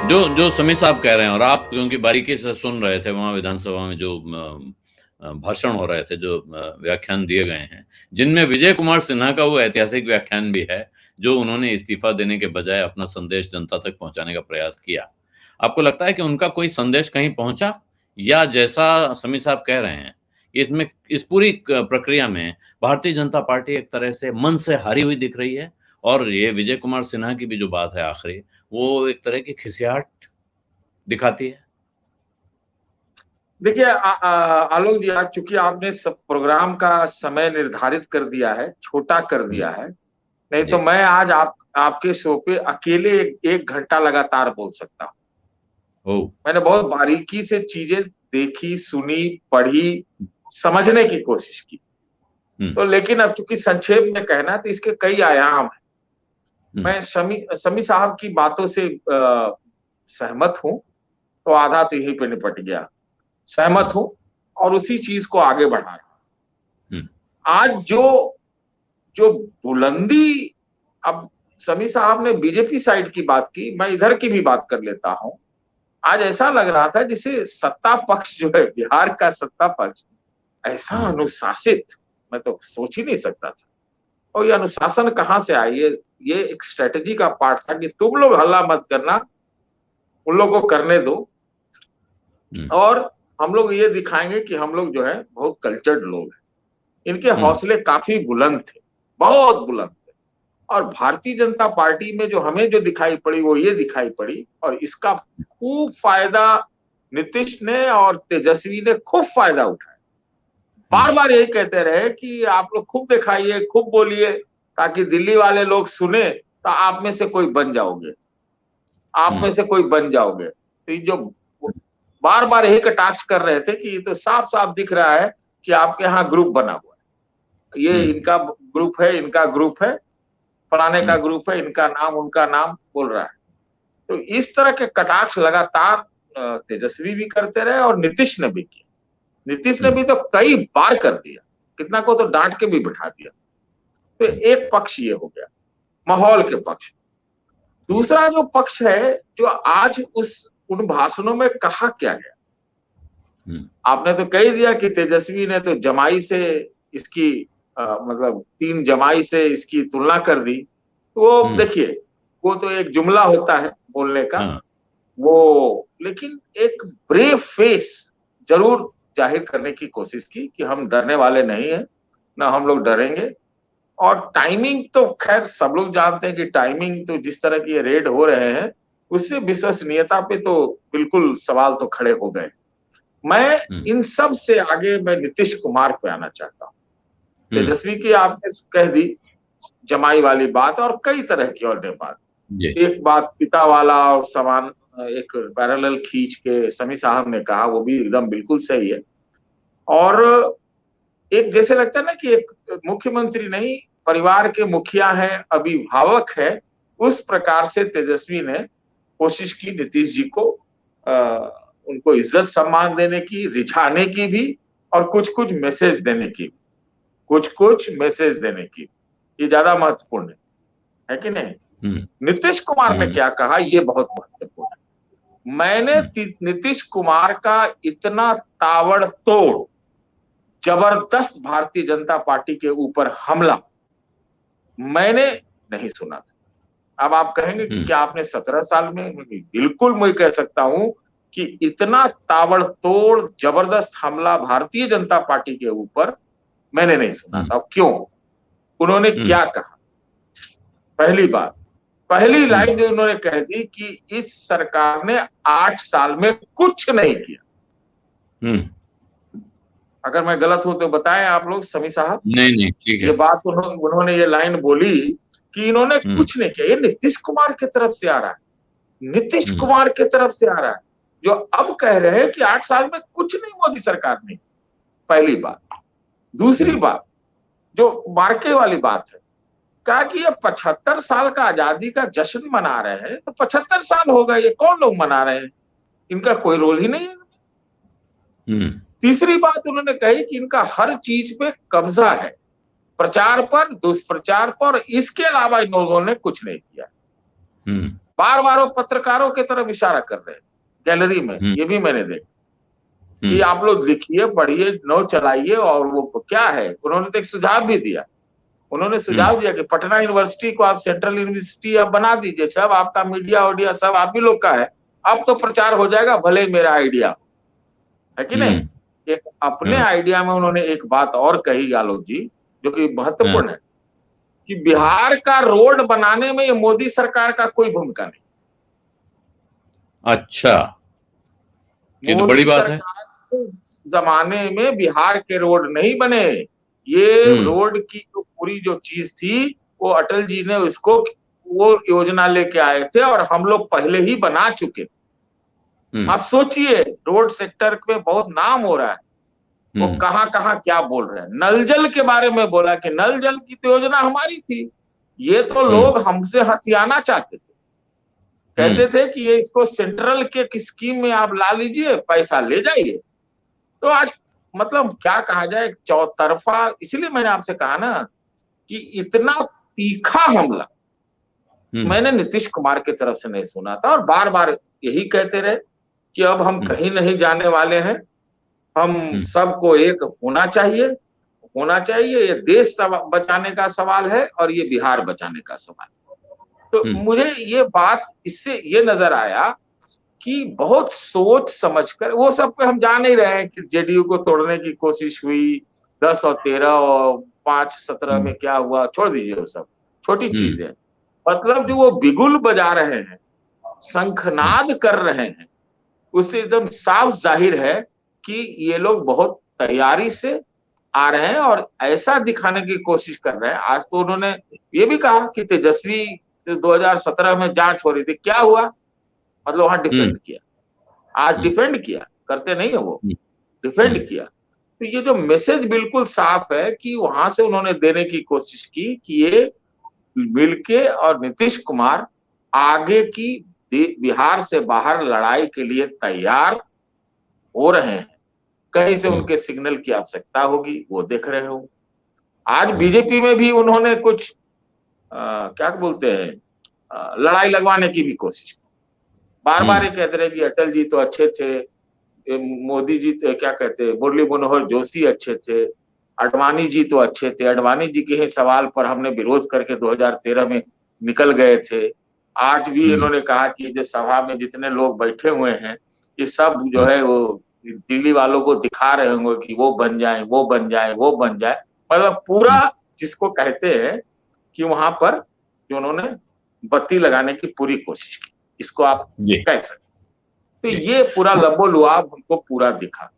जो जो समीर साहब कह रहे हैं और आप क्योंकि बारीकी से सुन रहे थे वहाँ विधानसभा में जो भाषण हो रहे थे, जो व्याख्यान दिए गए हैं, जिनमें विजय कुमार सिन्हा का वो ऐतिहासिक व्याख्यान भी है, जो उन्होंने इस्तीफा देने के बजाय अपना संदेश जनता तक पहुँचाने का प्रयास किया। आपको लगता है कि उनका कोई संदेश कहीं पहुँचा? या जैसा समीर साहब कह रहे हैं, इसमें इस पूरी प्रक्रिया में भारतीय जनता पार्टी एक तरह से मन से हारी हुई दिख रही है और ये विजय कुमार सिन्हा की भी जो बात है आखिरी, वो एक तरह की खिसियाहट दिखाती है? देखिए आलोक जी, आज चूंकि आपने सब प्रोग्राम का समय निर्धारित कर दिया है, छोटा कर हुँ, दिया है, नहीं तो जी। मैं आज आपके शो पे अकेले एक घंटा लगातार बोल सकता हूँ। ओह! मैंने बहुत बारीकी से चीजें देखी, सुनी, पढ़ी, समझने की कोशिश की। हुँ, तो लेकिन अब चूंकि संक्षेप में कहना है तो इसके कई आयाम हैं। हुँ, मैं शमी साहब की बातों से सहमत हूँ, तो आधा तो यहीं पे निपट गया। हुँ, सहमत हूँ और उसी चीज को आगे बढ़ा रहा हूं। हुँ, आज जो जो बुलंदी, अब समी साहब ने बीजेपी साइड की बात की, मैं इधर की भी बात कर लेता हूं। आज ऐसा लग रहा था जिसे सत्ता पक्ष जो है, बिहार का सत्ता पक्ष ऐसा हुँ, अनुशासित मैं तो सोच ही नहीं सकता था। और ये अनुशासन कहां से आई? ये एक स्ट्रेटेजी का पार्ट था कि तुम लोग हल्ला मत करना, उन लोगों को करने दो, हुँ, और हम लोग ये दिखाएंगे कि हम लोग जो है बहुत कल्चर्ड लोग हैं। इनके हुँ, हौसले काफी बुलंद थे, बहुत बुलंद थे। और भारतीय जनता पार्टी में जो हमें जो दिखाई पड़ी वो ये दिखाई पड़ी, और इसका खूब फायदा नीतीश ने और तेजस्वी ने खूब फायदा उठाया। हुँ, बार बार यही कहते रहे कि आप लोग खूब दिखाइए, खूब बोलिए, ताकि दिल्ली वाले लोग सुने तो आप में से कोई बन जाओगे, आप हुँ, में से कोई बन जाओगे। तो ये जो बार बार यही कटाक्ष कर रहे थे कि ये तो साफ साफ दिख रहा है कि आपके यहाँ ग्रुप बना हुआ है, ये हुँ, इनका ग्रुप है, इनका ग्रुप है, फलाने का हुँ, ग्रुप है, इनका नाम उनका नाम बोल रहा है। तो इस तरह के कटाक्ष लगातार तेजस्वी भी करते रहे और नीतीश ने भी किया। नीतीश ने हुँ, भी तो कई बार कर दिया, कितना को तो डांट के भी बिठा दिया। तो हुँ, एक पक्ष ये हो गया, माहौल के पक्ष। जी, दूसरा जो पक्ष है, जो आज उस उन भाषणों में कहा क्या गया, हुँ, आपने तो कह दिया कि तेजस्वी ने तो जमाई से इसकी मतलब 3 जमाई से इसकी तुलना कर दी। तो वो हुँ, देखिए, वो तो एक जुमला होता है बोलने का, हाँ, वो लेकिन एक ब्रेव फेस जरूर जाहिर करने की कोशिश की कि हम डरने वाले नहीं हैं, ना हम लोग डरेंगे। और टाइमिंग तो खैर सब लोग जानते हैं कि टाइमिंग तो जिस तरह की ये रेड हो रहे हैं, उससे विश्वसनीयता पे तो बिल्कुल सवाल तो खड़े हो गए। मैं हुँ, इन सब से आगे मैं नीतीश कुमार पे आना चाहता हूँ। हुँ, तेजस्वी की आपने कह दी जमाई वाली बात, और कई तरह की और बात। जी, एक बात पिता वाला और समान, एक पैरेलल खींच के समी साहब ने कहा, वो भी एकदम बिल्कुल सही है। और एक जैसे लगता है ना कि एक मुख्यमंत्री नहीं, परिवार के मुखिया है, अभिभावक है, उस प्रकार से तेजस्वी ने कोशिश की नीतीश जी को उनको इज्जत सम्मान देने की, रिझाने की भी, और कुछ कुछ मैसेज देने की, कुछ कुछ मैसेज देने की। ये ज्यादा महत्वपूर्ण है कि नहीं? हुँ, नीतीश कुमार ने हुँ, क्या कहा, ये बहुत महत्वपूर्ण है। मैंने हुँ, नीतीश कुमार का इतना ताबड़तोड़ जबरदस्त भारतीय जनता पार्टी के ऊपर हमला मैंने नहीं सुना था। अब आप कहेंगे कि हुँ, क्या आपने 17 साल में? बिल्कुल मैं कह सकता हूं कि इतना ताबड़तोड़ जबरदस्त हमला भारतीय जनता पार्टी के ऊपर मैंने नहीं सुना हुँ, था। क्यों? उन्होंने हुँ, क्या कहा? पहली बात, पहली हुँ, लाइन जो उन्होंने कह दी कि इस सरकार ने 8 साल में कुछ नहीं किया। हुँ, अगर मैं गलत हूं तो बताएं आप लोग, समी साहब। नहीं, नहीं, ठीक ये है। बात उन्होंने ये लाइन बोली कि इन्होंने हुँ, कुछ नहीं किया। ये नीतीश कुमार की तरफ से आ रहा है, नीतीश हुँ, कुमार की तरफ से आ रहा है, जो अब कह रहे हैं कि 8 साल में कुछ नहीं मोदी सरकार ने। पहली बात। दूसरी हुँ, बात, जो मार्के वाली बात है, कहा कि ये 75 साल का आजादी का जश्न मना रहे हैं, तो 75 साल हो गए, ये कौन लोग मना रहे हैं? इनका कोई रोल ही नहीं है। हुँ, तीसरी बात उन्होंने कही कि इनका हर चीज पे कब्जा है, प्रचार पर, दुष्प्रचार पर, इसके अलावा इन लोगों ने कुछ नहीं किया। हुँ, बार बार वो पत्रकारों की तरफ इशारा कर रहे थे गैलरी में, ये भी मैंने देखा कि आप लोग लिखिए, पढ़िए, नोट चलाइए। और वो क्या है, उन्होंने तो एक सुझाव भी दिया, उन्होंने सुझाव दिया कि पटना यूनिवर्सिटी को आप सेंट्रल यूनिवर्सिटी आप बना दीजिए, सब आपका मीडिया ऑडिया सब आप ही लोग का है, अब तो प्रचार हो जाएगा, भले ही मेरा आइडिया है कि नहीं। एक अपने आइडिया में उन्होंने एक बात और कही आलोक जी, जो कि महत्वपूर्ण है, कि बिहार का रोड बनाने में ये मोदी सरकार का कोई भूमिका नहीं। अच्छा, ये तो बड़ी बात है। जमाने में बिहार के रोड नहीं बने, ये रोड की जो पूरी जो चीज थी वो अटल जी ने उसको वो योजना लेके आए थे और हम लोग पहले ही बना चुके थे। आप सोचिए, रोड सेक्टर में बहुत नाम हो रहा है, वो कहां कहां क्या बोल रहे हैं। नल जल के बारे में बोला कि नल जल की तो योजना हमारी थी, ये तो लोग हमसे हथियाना चाहते थे, कहते थे कि ये इसको सेंट्रल के स्कीम में आप ला लीजिए, पैसा ले जाइए। तो आज मतलब क्या कहा जाए, चौतरफा। इसलिए मैंने आपसे कहा ना कि इतना तीखा हमला मैंने नीतीश कुमार की तरफ से नहीं सुना था, और बार बार यही कहते रहे कि अब हम कहीं नहीं जाने वाले हैं, हम सबको एक होना चाहिए, होना चाहिए। ये देश बचाने का सवाल है और ये बिहार बचाने का सवाल है। तो मुझे ये बात इससे ये नजर आया कि बहुत सोच समझकर, वो सब पे हम जान ही रहे हैं कि जेडीयू को तोड़ने की कोशिश हुई, 10 और 13 और 5 17 में क्या हुआ, छोड़ दीजिए, वो सब छोटी चीज है। मतलब जो वो बिगुल बजा रहे हैं, शंखनाद कर रहे हैं, उससे एकदम साफ जाहिर है कि ये लोग बहुत तैयारी से आ रहे हैं और ऐसा दिखाने की कोशिश कर रहे हैं। आज तो उन्होंने ये भी कहा कि तेजस्वी 2017 में जांच हो रही थी, क्या हुआ, मतलब वहां डिफेंड किया, आज डिफेंड किया, करते नहीं है वो, डिफेंड किया। तो ये जो मैसेज बिल्कुल साफ है कि वहां से उन्होंने देने की कोशिश की कि ये मिलके और नीतीश कुमार आगे की बिहार से बाहर लड़ाई के लिए तैयार हो रहे हैं। कहीं से उनके सिग्नल की आवश्यकता होगी, वो देख रहे हो। आज बीजेपी में भी उन्होंने कुछ क्या बोलते हैं, लड़ाई लगवाने की भी कोशिश की। बार बार ये कहते रहे कि अटल जी तो अच्छे थे, मोदी जी तो क्या कहते हैं, मुरली मनोहर जोशी अच्छे थे, अडवाणी जी तो अच्छे थे, अडवाणी जी के ही सवाल पर हमने विरोध करके 2013 में निकल गए थे। आज भी इन्होंने कहा कि जो सभा में जितने लोग बैठे हुए हैं, ये सब जो है वो दिल्ली वालों को दिखा रहे होंगे कि वो बन जाए, वो बन जाए, वो बन जाए। मतलब पूरा जिसको कहते हैं कि वहां पर जो उन्होंने बत्ती लगाने की पूरी कोशिश की, इसको आप कह सकते। तो ये पूरा लबो लुआब हमको पूरा दिखा।